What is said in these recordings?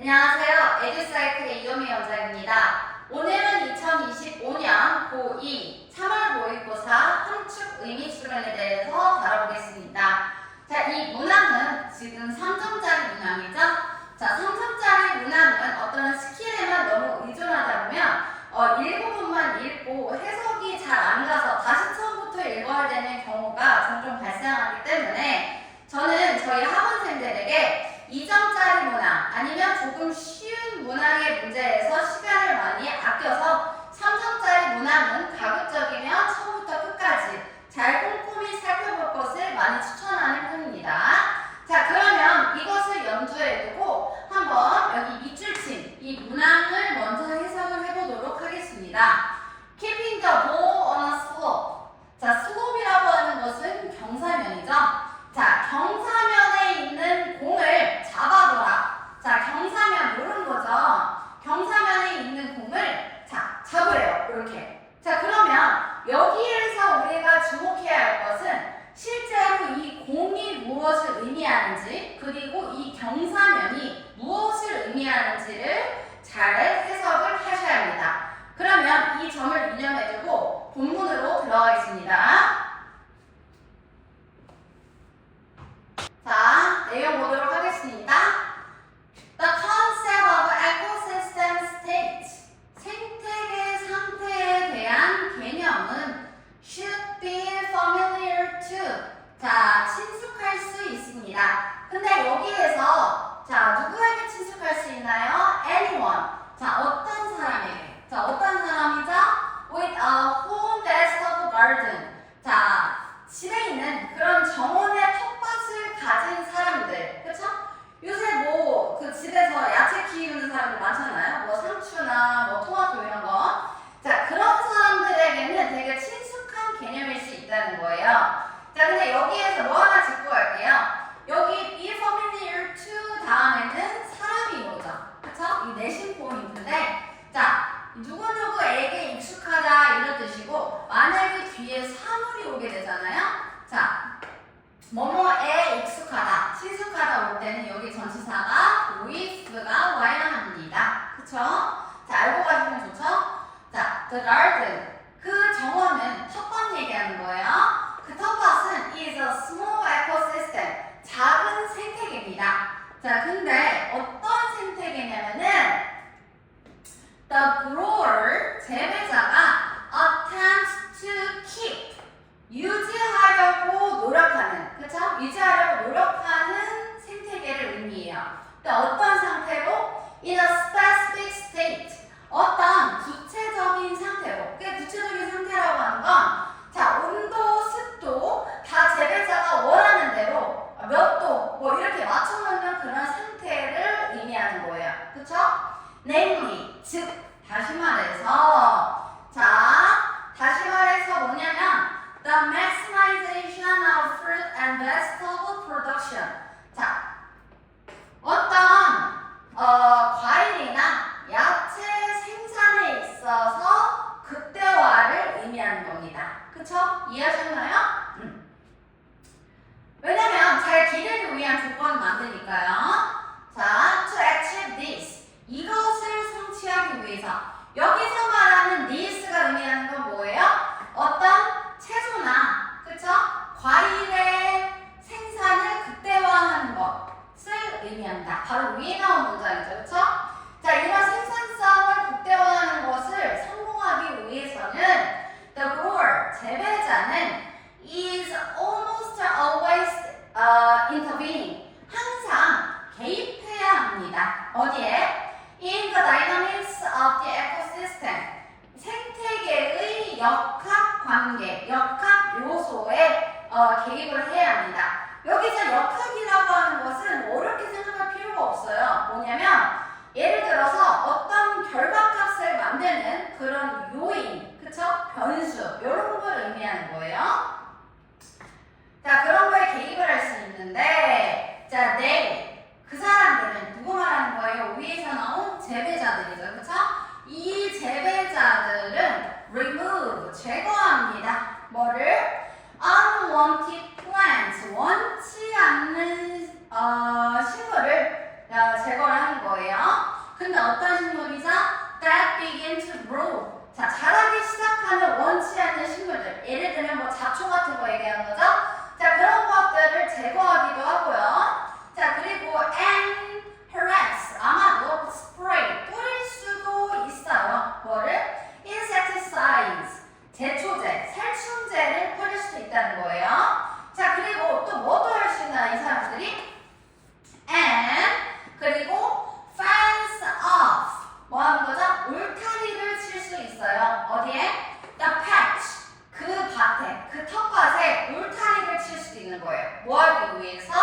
안녕하세요. 에듀사이클의 이요미 원장입니다. 오늘은 2025년 고2 3월 모의고사 함축 의미 추론에 대해서 다뤄보겠습니다. 자, 이 문항은 지금 3점짜리 문항이죠? 자, 3점짜리 문항은 어떤 스킬에만 너무 의존하다 보면 일부분만 읽고 해석이 잘 안 가서 다시 처음부터 읽어야 되는 경우가 종종 발생하기 때문에 저는 저희 학원생들에게 2점짜리 문항 아니면 조금 쉬운 문항의 문제에서 시간을 많이 아껴서 3점짜리 문항은 가급적이면 처음부터 끝까지 잘 꼼꼼히 살펴볼 것을 많이 추천하는 편입니다. 자, 그러면 이것을 염두에 두고 한번 여기 밑줄친 이 문항을 먼저 해석을 해보도록 하겠습니다. Keeping the ball on a slope. 자, slope이라고 하는 것은 경사면이죠. 자, 경사면에 있는 공을 잡아둬라. 자, 경사면 이런 거죠. 경사면에 있는 공을 잡으래요. 이렇게. 자, 그러면 여기에서 우리가 주목해야 할 것은 실제로 이 공이 무엇을 의미하는지 그리고 이 경사면이 무엇을 의미하는지를 잘 해석을 하셔야 합니다. 그러면 이 점을 유념해두고 본문으로 들어가겠습니다. 자, 내용 보도록 하겠습니다. The concept of ecosystem state, 생태계 상태에 대한 개념은 should be familiar to, 자, 친숙할 수 있습니다. 근데 여기에서 자, 누구에게 친숙할 수 있나요? Anyone. 자, 어떤 사람에게. 자, 어떤 사람이죠? With a home vegetable garden. 자, 집에 있는 그런 정원의 텃밭을 가진 사람들, 그쵸? 요새 뭐 그 집에서 야채 키우는 사람들 많잖아요. 뭐 상추나 뭐 토마토 이런 거. 자, 그런 사람들에게는 되게 친숙한 개념일 수 있다는 거예요. 자, 근데 여기에서 뭐 하나 짚고 갈게요. 여기 be familiar to 다음에는 사람이 오죠. 그쵸? 이 내신 포인트인데, 자, 누구누구에게 익숙하다 이런 뜻이고, 만약에 뒤에 사물이 오게 되잖아요. 자, 뭐뭐에 익숙하다, 친숙하다 올 때는 여기 전치사가 with가 와야 합니다. 그쵸? 자, 알고 가시면 좋죠? 자, the garden. 그 정원은 텃밭 얘기하는 거예요. 그 텃밭은 is a small ecosystem. 작은 생태계입니다. 자, 근데 어떤 생태계냐면은 the grower, 재배자가 attempts to keep, 유지하려고 노력하는, 그쵸? 유지하려고 노력하는 생태계를 의미해요. 근데 어떤 상태로? In a specific state. 어떤 구체적인 상태로. 그게 구체적인 상태라고 하는 건, 자, 온도, 습도, 다 재배자가 원하는 대로 몇 도, 뭐 이렇게 맞춰놓는 그런 상태를 의미하는 거예요. 그쵸? Namely, 즉, 다시 말해서, 뭐냐면, the maximization of fruit and vegetable production. 자, 어떤 과일이나 야채 생산에 있어서 극대화를 의미하는 겁니다. 그쵸? 이해하셨나요? 왜냐면 잘 기르기 위한 조건을 만드니까요. 자, to achieve this. 이것을 성취하기 위해서. 여기서 말하는 this가 의미하는 건 뭐예요? 어떤 채소나, 그쵸? 과일의 생산을 극대화하는 것을 의미한다. 바로 위에 나온 문장이죠. 그쵸? 자, 이런 생산성을 극대화하는 것을 성공하기 위해서는 the grower, 재배자는 is almost always intervening. 항상 개입해야 합니다. 어디에? In the dynamics of the ecosystem. 생태계의 역학관계, 역학요소에 개입을 해야 합니다. 여기서 역학이라고 하는 것은 어렵게 생각할 필요가 없어요. 뭐냐면 예를 들어서 어떤 결과값을 만드는 그런 요인, 그쵸? 변수, 이런 걸 의미하는 거예요. 자, 그런 거에 개입을 할 수 있는데, 자, they, 그 사람들은 누구 말하는 거예요? 위에서 나온 재배자들이죠. 그쵸? 이 재배자들은 remove, 제거합니다. 뭐를? unwanted plants, 원치 않는 식물을 제거를 하는 거예요. 얘기하는 거죠. 자, 그런 것들을 제거하기도 하고요. 자, 그리고 and harass, 아마도 spray, 뿌릴 수도 있어요. 뭐를? insecticides, 제초제, 살충제를 뿌릴 수도 있다는 거예요. 자, 그리고 또 뭐도 할 수 있나, 이 사람들이? and, 그리고 fence off, 뭐 하는 거죠? 울타리를 칠 수 있어요. 어디에? the patch, 그 밭에, 그 텃밭에 울타리를 칠 수도 있는 거예요. 뭐 하기 위해서?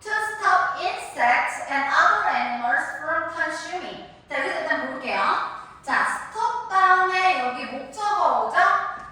to stop insects and other animals from consuming. 자, 여기서 일단 볼게요. 자, stop 다음에 여기 목적어 오죠?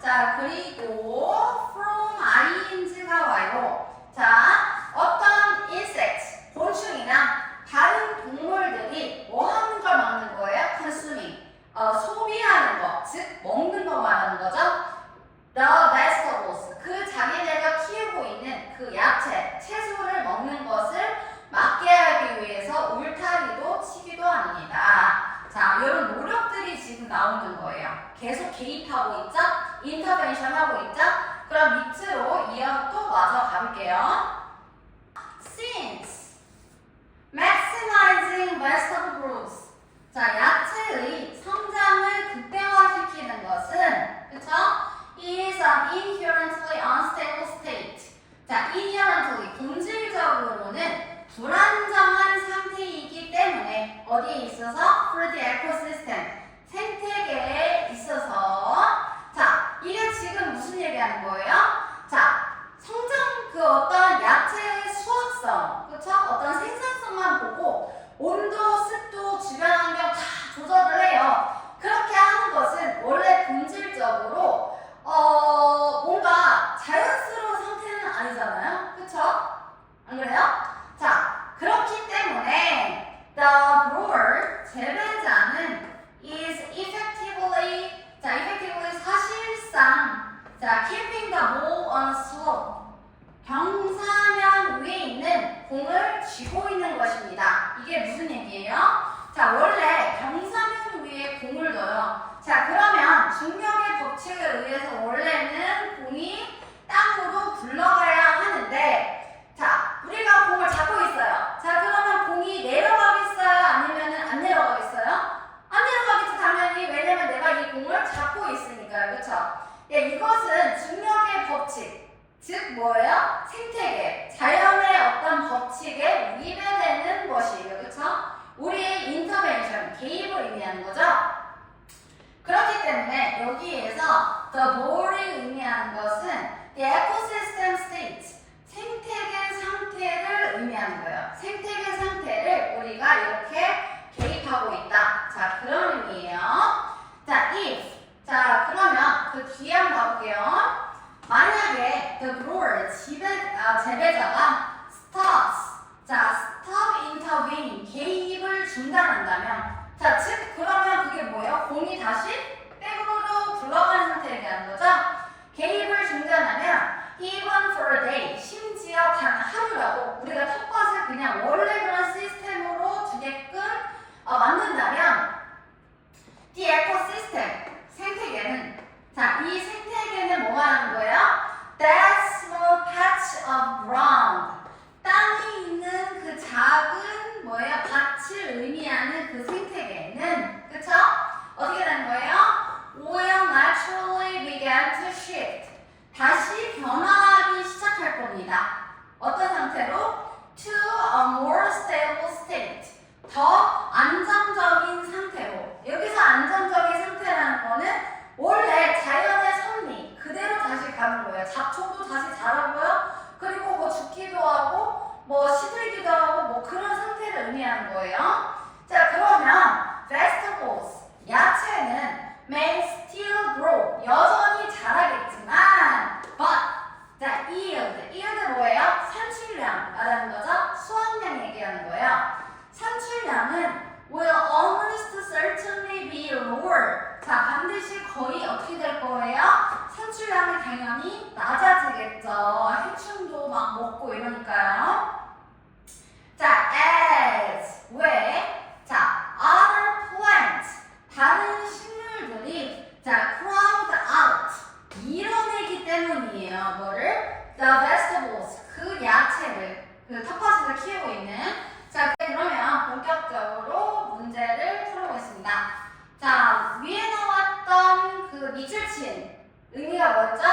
자, 그리고 from ing가 와요. 자, 어떤 insects, 곤충이나 다른 동물들이 뭐 하는 걸 막는 거예요? consuming, 소비하는 거, 즉 먹는 거 말하는 거죠. the vegetables, 그 자기네가 키우고 있는 그 야채, 채소를 먹는 것을 막게 하기 위해서 울타리도 치기도 합니다. 자, 이런 노력들이 지금 나오는 거예요. 계속 개입하고 있죠? 인터벤션 하고 있죠? 그럼 밑으로 이어 또 마저 가볼게요. Since maximizing vegetable growth, 자, 야채의 성장을 극대화시키는 것은, 그쵸? is an inherently unstable state. 자, inherently, 본질적으로는 불안정한 상태이기 때문에 어디에 있어서? for the ecosystem, 생태계에 있어서. 자, 이게 지금 무슨 얘기하는 거예요? 자, 성장, 그 어떤 야채의 수확성, 그쵸? 어떤 생산성만 보고 온도, 습도, 주변 환경 다 조절을 해요. 그렇게 하는 것은 원래 본질적으로 뭔가 자연스러운 상태는 아니잖아요. 그쵸? 안 그래요? 자, 그렇기 때문에 the grower, 재배자는 is effectively, 자, effectively 사실상, 자, keeping the ball on a slope, 경사면 위에 있는 공을 쥐고 있는 것입니다. 이게 무슨 얘기예요? 자, 원래 경사면 위에 공을 둬요. 자, 그러면 중력의 법칙에 의해서 원래는 공이 땅으로 굴러가야 하는데, 자, 우리가 공을 잡고 있어요. 자, 그러면 공이 내려가겠어요? 아니면 안 내려가겠어요? 안 내려가겠죠, 당연히. 왜냐면 내가 이 공을 잡고 있으니까요. 그쵸? 예, 이것은 중력의 법칙, 즉 뭐예요? 생태계, 자연의 어떤 법칙에 위배되는 것이에요. 그쵸? 우리의 인터벤션, 개입을 의미하는 거죠? 그렇기 때문에 여기에서 the ball이 의미하는 것은 the ecosystem state, 생태계 상태를 의미하는 거예요. 생태계 상태를 우리가 이렇게 개입하고 있다. 자, 그런 의미예요. 자, if. 자, 그러면 그 뒤에 한번 가볼게요. 만약에 the grower, 재배자가 stops, 자, stop intervening, 개입을 중단한다면, 자, 즉 그러면 그게 뭐예요? 공이 다시 백으로 굴러가는 상태에 얘기하는 거죠? 개입을 중단하면 even for a day, 심지어 단 하루라도 우리가 텃밭을 그냥 원래 그런 시스템으로 두게끔 만든다면 the ecosystem, 생태계는, 자, 이 생태계는 뭐 말하는 거예요? That small patch of ground, 땅이 있는 그 작은 뭐예요? 밭을 의미하는 그 생태계는, 그쵸? 어떻게 되는 거예요? Will naturally begin to shift, 다시 변화하기 시작할 겁니다. 어떤 상태로? To a more stable state, 더 안정적인 상태로. 여기서 안정적인 상태라는 거는 원래 자연의 섭리 그대로 다시 가는 거예요. 잡초도 다시 자라고요. 그리고 뭐 죽기도 하고 뭐 시들기도 하고 뭐 그런 상태를 의미하는 거예요. 자, 그러면 vegetables, 야채는 may still grow, 여전히 자라겠지만 but, 자, yield 뭐예요? 산출량 말하는 거죠? 수확량 얘기하는 거예요. 산출량은 will almost certainly be lower. 자, 반드시 거의 어떻게 될 거예요? 산출량이 당연히 낮아지겠죠. 해충도 막 먹고 이러니까요. 자, as, 왜? 자, other plants, 다른 식물들이 자, crowd out, 밀어내기 때문이에요. 뭐를? the vegetables, 그 야채를, 그 텃밭에서 키우고 있는. 자, 그러면 본격적으로 문제를 풀어보겠습니다. 자, 위에 나왔던 그 밑줄 친 의미가 뭐였죠?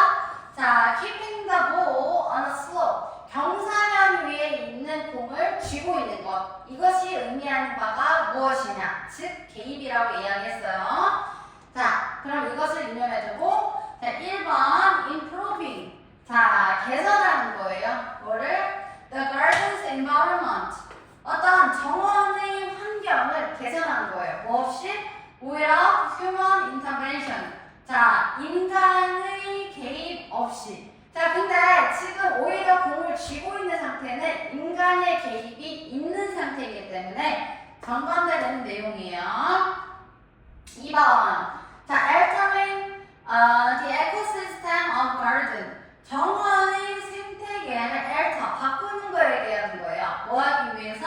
자, keeping the ball on a slope. 경사면 위에 있는 공을 쥐고 있는 것. 이것이 의미하는 바가 무엇이냐? 즉, 개입이라고 이야기했어요. 자, 그럼 이것을 유념해두고, 자, 1번, improving. 자, 개선하는 거예요. 뭐를? The garden's environment. 어떤 정원의 환경을 개선하는 거예요. 뭐 없이? Without human intervention. 자, 인간의 개입 없이. 자, 근데 지금 오히려 공을 쥐고 있는 상태는 인간의 개입이 있는 상태이기 때문에 정반대되는 내용이에요. 2번. 자, altering the ecosystem of garden. 정원의 생태계를 alter, 바꾸는 걸 얘기하는 거예요. 뭐 하기 위해서?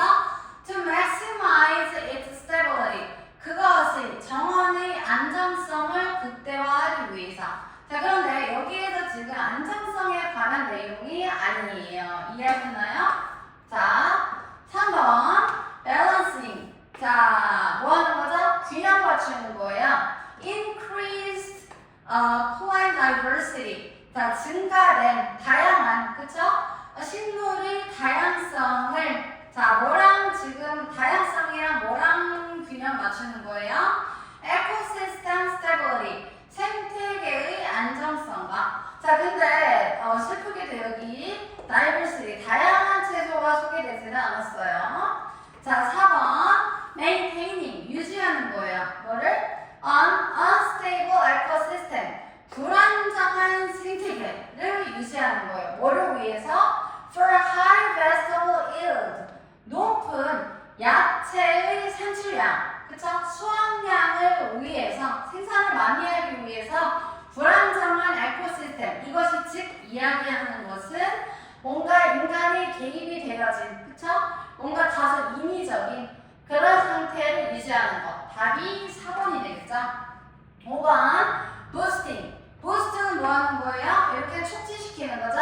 To maximize its stability. 그것의 정원의 안정성을 극대화하기 위해서. 자, 그런데 여기에서 지금 안정성에 관한 내용이 아니에요. 이해하셨나요? 자, 3번 balancing. 자, 뭐 하는 거죠? 균형 맞추는 거예요. increased plant diversity. 자, 증가된 다양한, 그쵸? 식물의 다양성을, 자, 뭐랑 지금 다양성이랑 뭐랑 균형 맞추는 거예요? ecosystem stability. 생태계의 안정성과. 자, 근데 슬프게도 여기 diversity, 다양한 채소가 소개되지는 않았어요. 자, 4번 maintaining, 유지하는 거예요. 뭐를? An unstable ecosystem, 불안정한 생태계를 유지하는 거예요. 뭐를 위해서? For high vegetable yield, 높은 야채의 산출량, 그쵸? 수확량을 위해서, 생산을 많이 하기 위해서 불안정한 에코시스템, 이것이 즉 이야기하는 것은 뭔가 인간의 개입이 되어진, 그쵸? 뭔가 다소 인위적인 그런 상태를 유지하는 것. 답이 4번이 되겠죠? 5번 boosting. boost는 뭐 하는 거예요? 이렇게 촉진시키는 거죠?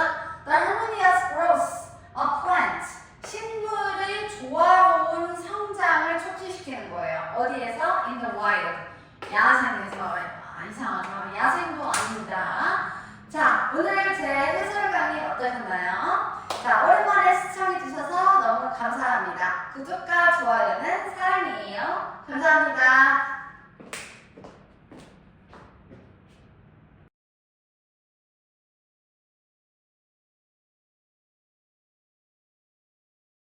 The harmonious growth of plants. 식물의 조화로운 성장을 촉진시키는 거예요. 어디에서? In the wild. 야생에서. 이상하죠? 야생도 아닙니다. 자, 오늘 제 해설 강의 어떠셨나요? 자, 오랜만에 시청해주셔서 너무 감사합니다. 구독과 좋아요는 사랑이에요. 감사합니다.